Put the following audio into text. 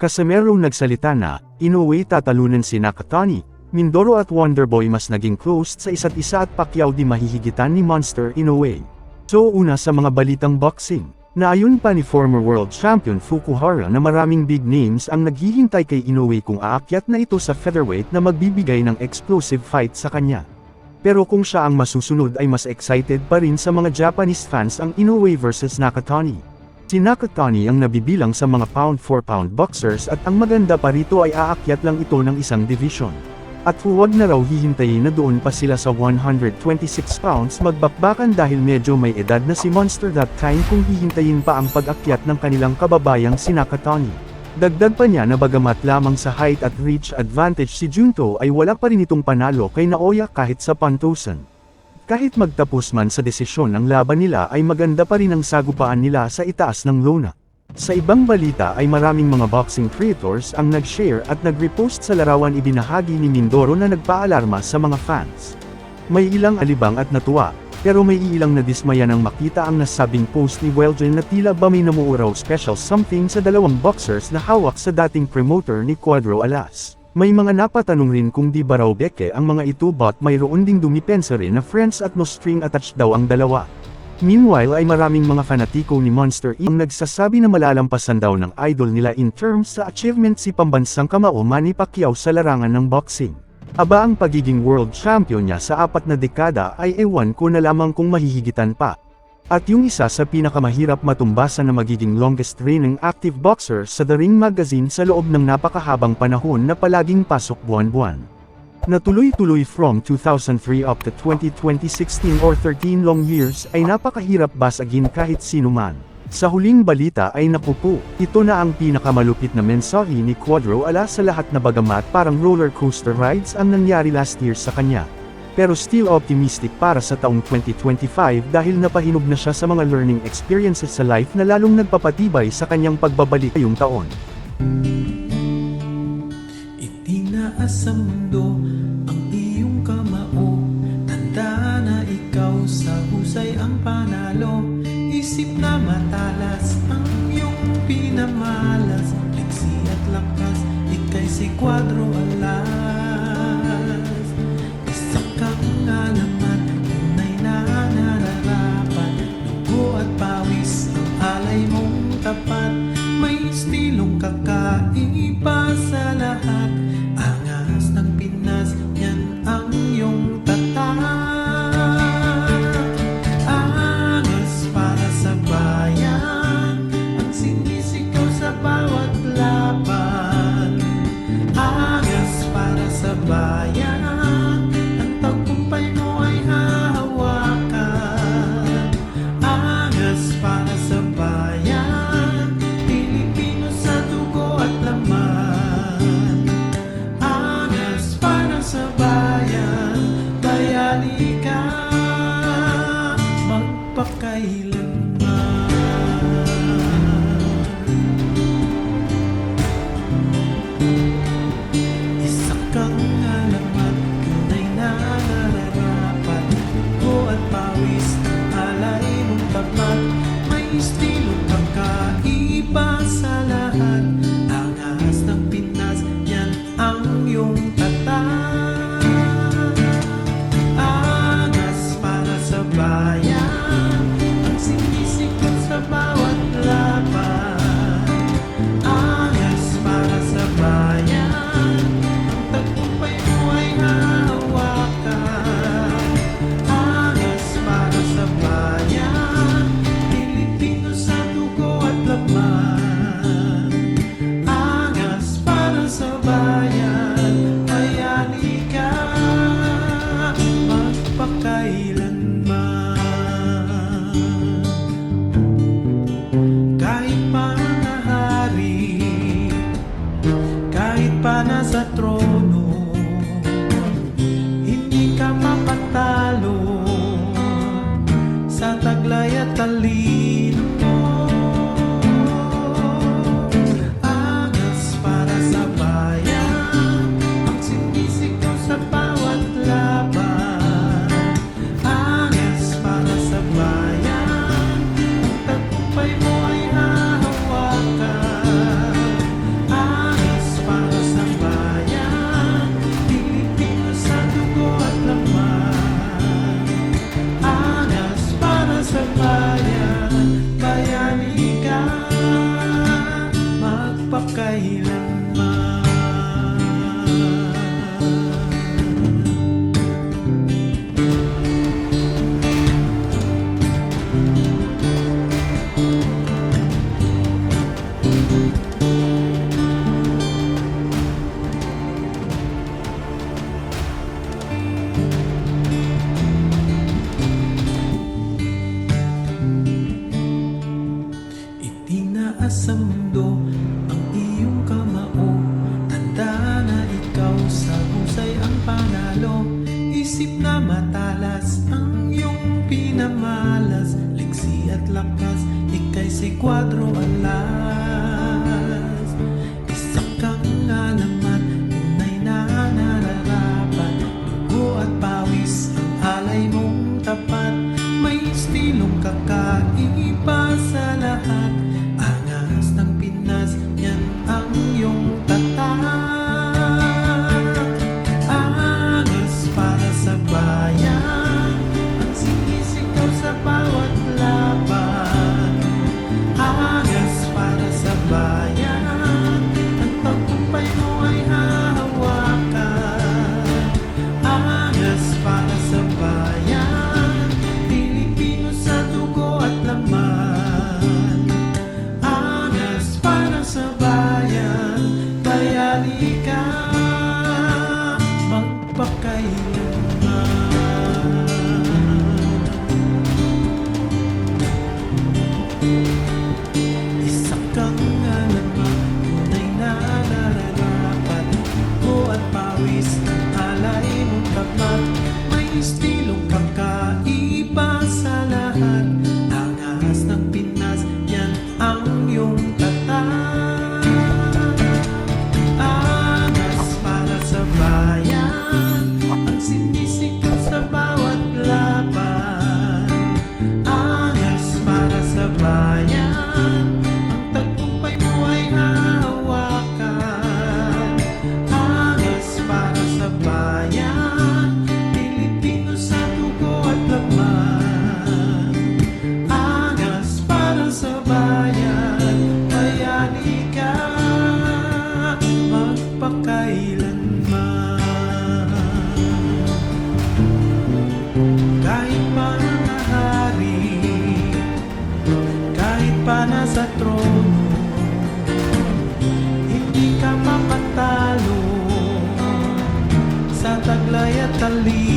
Casimero nagsalita na, Inoue tatalunan si Nakatani, Mindoro at Wonderboy mas naging close sa isa't isa at Pacquiao di mahihigitan ni Monster Inoue. So una sa mga balitang boxing, naayon pa ni former world champion Fukuhara na maraming big names ang naghihintay kay Inoue kung aakyat na ito sa featherweight na magbibigay ng explosive fight sa kanya. Pero kung siya ang masusunod ay mas excited pa rin sa mga Japanese fans ang Inoue vs Nakatani. Si Nakatani ang nabibilang sa mga pound-for-pound boxers at ang maganda pa rito ay aakyat lang ito ng isang division. At huwag na raw hihintayin na doon pa sila sa 126 pounds magbakbakan dahil medyo may edad na si Monster that time kung hihintayin pa ang pag-akyat ng kanilang kababayang si Nakatani. Dagdag pa niya na bagamat lamang sa height at reach advantage si Junto ay wala pa rin itong panalo kay Naoya kahit sa puntosan. Kahit magtapos man sa desisyon ang laban nila ay maganda pa rin ang sagupaan nila sa itaas ng lona. Sa ibang balita ay maraming mga boxing creators ang nag-share at nag-repost sa larawan ibinahagi ni Mindoro na nagpaalarma sa mga fans. May ilang alibang at natuwa, pero may ilang nadismaya nang makita ang nasabing post ni Welgen na tila ba may namuuraw special something sa dalawang boxers na hawak sa dating promoter ni Cuadro Alas. May mga napatanong rin kung di ba raw beke ang mga ito but mayroon ding dumipensa rin na friends at no string attached daw ang dalawa. Meanwhile ay maraming mga fanatiko ni Monster ang nagsasabi na malalampasan daw ng idol nila in terms sa achievement si pambansang kamao Manny Pacquiao sa larangan ng boxing. Aba ang pagiging world champion niya sa 4 na dekada ay ewan ko na lamang kung mahihigitan pa. At yung isa sa pinakamahirap matumbasan na magiging longest reigning active boxer sa The Ring Magazine sa loob ng napakahabang panahon na palaging pasok buwan-buwan. Natuloy-tuloy from 2003 up to 2016 or 13 long years ay napakahirap basagin kahit sino man. Sa huling balita ay naku, ito na ang pinakamalupit na mensahe ni Cuadro Alas sa lahat na bagamat parang roller coaster rides ang nangyari last year sa kanya. Pero still optimistic para sa taong 2025 dahil napahinog na siya sa mga learning experiences sa life na lalong nagpapatibay sa kanyang pagbabalik ngayong taon. Itinaas sa mundo ang iyong kamao, tanda na ikaw sa husay ang panalo. Isip na matalas ang iyong pinamalas, liksi at lakas, ika'y si Cuadro Alas. Isa kang alamat, tunay na nararapat, dugo at pawis ang alay mong tapat. May estilong kakaiba sa lahat, angas ng Pinas, yan ang iyong tatak. Sa trono, hindi ka mapatalo sa taglay at talino mo. Angas para sa bayan, ang sinisikaw sa bawat laban. Angas para sa bayan, ang tagumpay mo ay hahawakan. Itinaas sa mundo ang iyong kamao. Tanda na ikaw sa husay ang panalo. Isip na matalas ang iyong pinamalas. Liksi at lakas, ika'y si kwadro alas. Isa kang alamat, tunay na nararapat. Dugo at pawis, ang alay mong tapat. May estilong kakaiba sa lahat. Angas ng Pinas, yan ang iyong tatak. Angas para sa bayan, ang sinisigaw sa bawat laban. Angas para sa bayan, ang tagumpay mo ay hahawakan. Angas para sa bayan, Pilipino sa dugo at laman. Angas para sa bayan, bayani ka magpakailanman. Isa kang alamat, tunay na nararapat. Dugo at pawis, ang alay mong tapat. May estilong kakaiba sa lahat. Angas ng Pinas, yan ang iyong tatak. Angas para sa bayan, ang sinisigaw sa bawat laban. Angas para sa bayan, ang tagumpay mo ay hahawakan. Angas para sa bayan, Pilipino sa dugo at laman. Angas para sa bayan, bayani ka magpakailanman. Kahit pa mga hari, kahit pa nasa trono, hindi ka mapatalo sa taglay at talino.